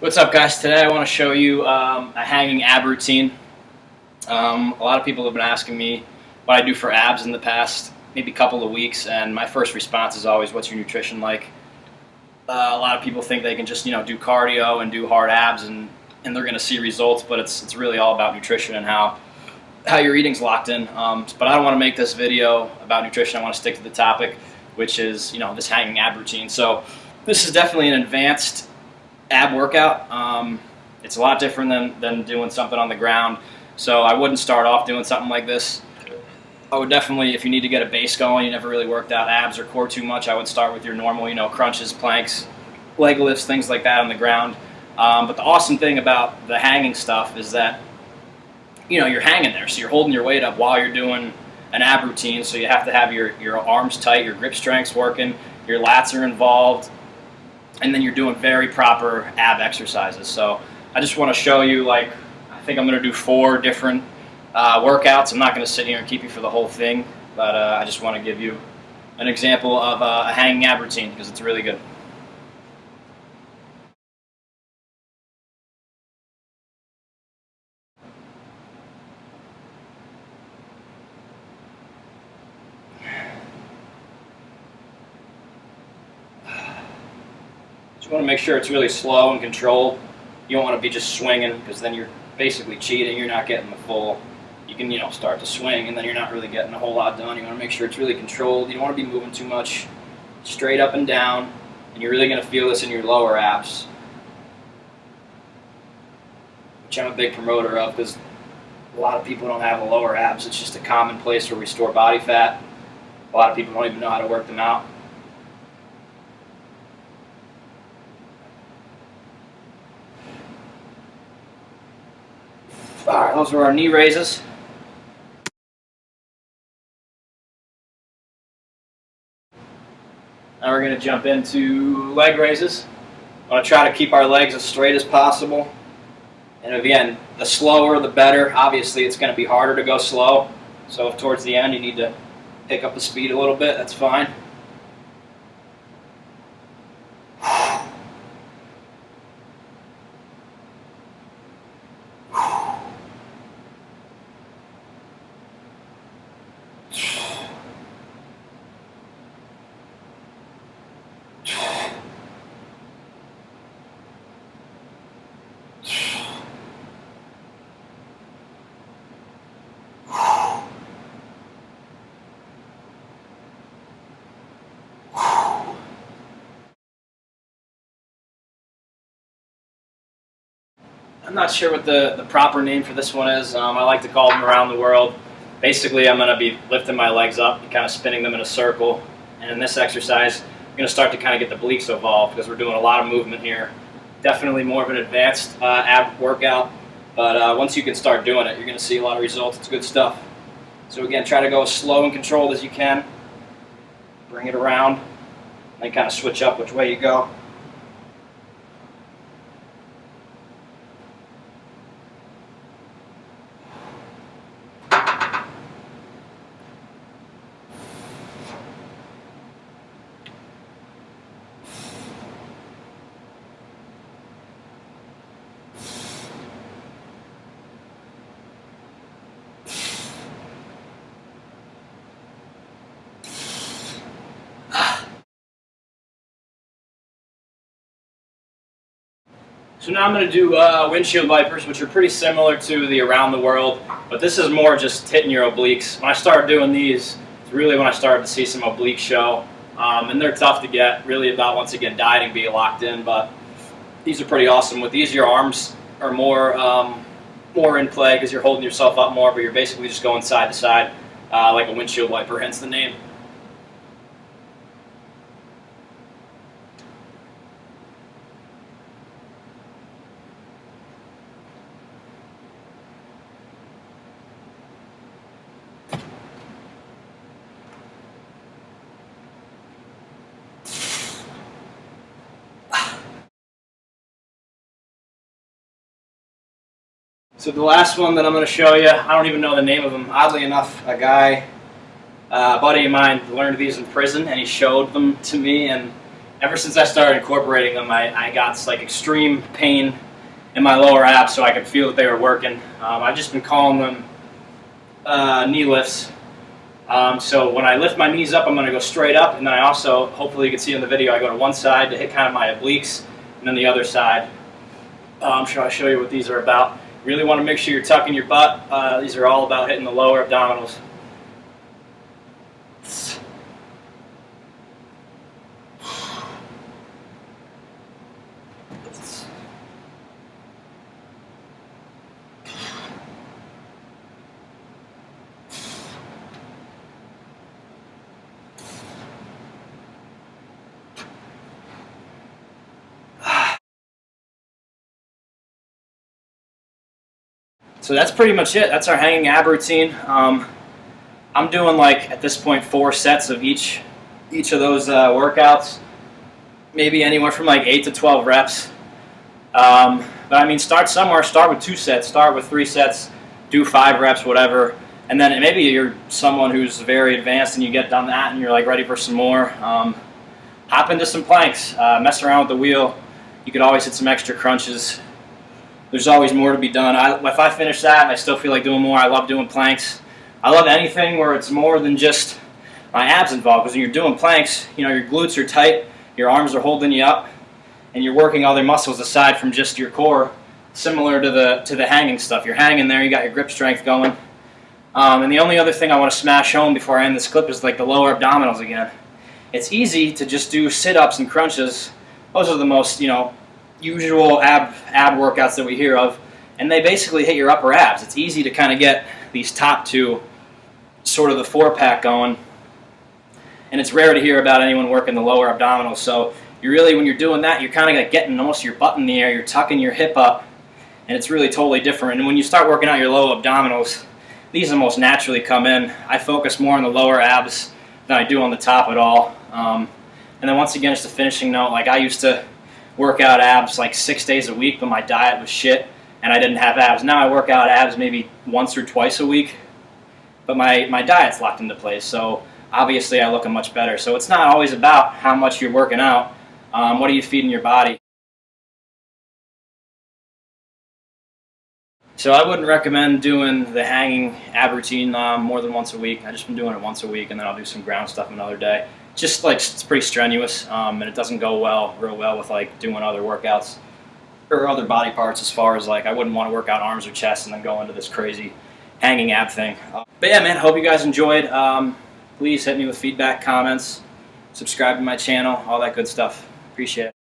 What's up, guys? Today I want to show you a hanging ab routine. A lot of people have been asking me what I do for abs in the past maybe couple of weeks, and my first response is always, what's your nutrition like? A lot of people think they can just do cardio and do hard abs and they're going to see results, but it's really all about nutrition and how your eating's locked in. But I don't want to make this video about nutrition. I want to stick to the topic, which is this hanging ab routine. So this is definitely an advanced ab workout. It's a lot different than doing something on the ground, so I wouldn't start off doing something like this. I would definitely, if you need to get a base going, you never really worked out abs or core too much, I would start with your normal crunches, planks, leg lifts, things like that on the ground. But the awesome thing about the hanging stuff is that you're hanging there, so you're holding your weight up while you're doing an ab routine, so you have to have your arms tight, your grip strength's working, your lats are involved, and then you're doing very proper ab exercises. So I just want to show you, I think I'm going to do 4 different workouts. I'm not going to sit here and keep you for the whole thing, but I just want to give you an example of a hanging ab routine because it's really good. You want to make sure it's really slow and controlled. You don't want to be just swinging, because then you're basically cheating. You're not getting the full. You can start to swing and then you're not really getting a whole lot done. You want to make sure it's really controlled. You don't want to be moving too much, straight up and down, and you're really going to feel this in your lower abs, which I'm a big promoter of because a lot of people don't have the lower abs. It's just a common place where we store body fat. A lot of people don't even know how to work them out. Alright, those are our knee raises. Now we're going to jump into leg raises. I want to try to keep our legs as straight as possible. And again, the slower the better. Obviously it's going to be harder to go slow. So if towards the end you need to pick up the speed a little bit, that's fine. I'm not sure what the proper name for this one is. I like to call them around the world. Basically, I'm going to be lifting my legs up and kind of spinning them in a circle. And in this exercise, I'm going to start to kind of get the obliques involved because we're doing a lot of movement here. Definitely more of an advanced ab workout, but once you can start doing it, you're going to see a lot of results. It's good stuff. So again, try to go as slow and controlled as you can. Bring it around, and then kind of switch up which way you go. So now I'm going to do windshield wipers, which are pretty similar to the around the world, but this is more just hitting your obliques. When I started doing these, it's really when I started to see some oblique show, and they're tough to get, really about, once again, dieting, being locked in, but these are pretty awesome. With these, your arms are more in play because you're holding yourself up more, but you're basically just going side to side like a windshield wiper, hence the name. So the last one that I'm going to show you, I don't even know the name of them. Oddly enough, a buddy of mine learned these in prison, and he showed them to me, and ever since I started incorporating them, I got like extreme pain in my lower abs, so I could feel that they were working. I've just been calling them knee lifts. So when I lift my knees up, I'm going to go straight up, and then I also, hopefully you can see in the video, I go to one side to hit kind of my obliques, and then the other side. Should I show you what these are about? You really want to make sure you're tucking your butt. These are all about hitting the lower abdominals. So that's pretty much it. That's our hanging ab routine. I'm doing, like, at this point, 4 sets of each of those workouts. Maybe anywhere from like 8 to 12 reps. But I mean, start somewhere. Start with 2 sets. Start with 3 sets. Do 5 reps, whatever. And then maybe you're someone who's very advanced and you get done that and you're like ready for some more. Hop into some planks. Mess around with the wheel. You could always hit some extra crunches. There's always more to be done. If I finish that and I still feel like doing more, I love doing planks. I love anything where it's more than just my abs involved, because when you're doing planks, you know, your glutes are tight, your arms are holding you up, and you're working other muscles aside from just your core, similar to the hanging stuff. You're hanging there, you got your grip strength going. And the only other thing I want to smash home before I end this clip is like the lower abdominals again. It's easy to just do sit-ups and crunches. Those are the most, you know, usual ab workouts that we hear of, and they basically hit your upper abs. It's easy to kind of get these top 2, sort of the 4-pack going, and it's rare to hear about anyone working the lower abdominals. So you really, when you're doing that, you're kind of like getting almost your butt in the air, you're tucking your hip up, and it's really totally different. And when you start working out your low abdominals, these will most naturally come in. I focus more on the lower abs than I do on the top at all. And then once again, just a finishing note, like I used to work out abs like 6 days a week, but my diet was shit and I didn't have abs. Now I work out abs maybe once or twice a week, but my diet's locked into place, so obviously I look much better. So it's not always about how much you're working out. What are you feeding your body? So I wouldn't recommend doing the hanging ab routine more than once a week. I've just been doing it once a week, and then I'll do some ground stuff another day. Just like, it's pretty strenuous, and it doesn't go real well with like doing other workouts or other body parts, as far as like I wouldn't want to work out arms or chest and then go into this crazy hanging ab thing. But yeah, man, hope you guys enjoyed. Please hit me with feedback, comments, subscribe to my channel, all that good stuff. Appreciate it.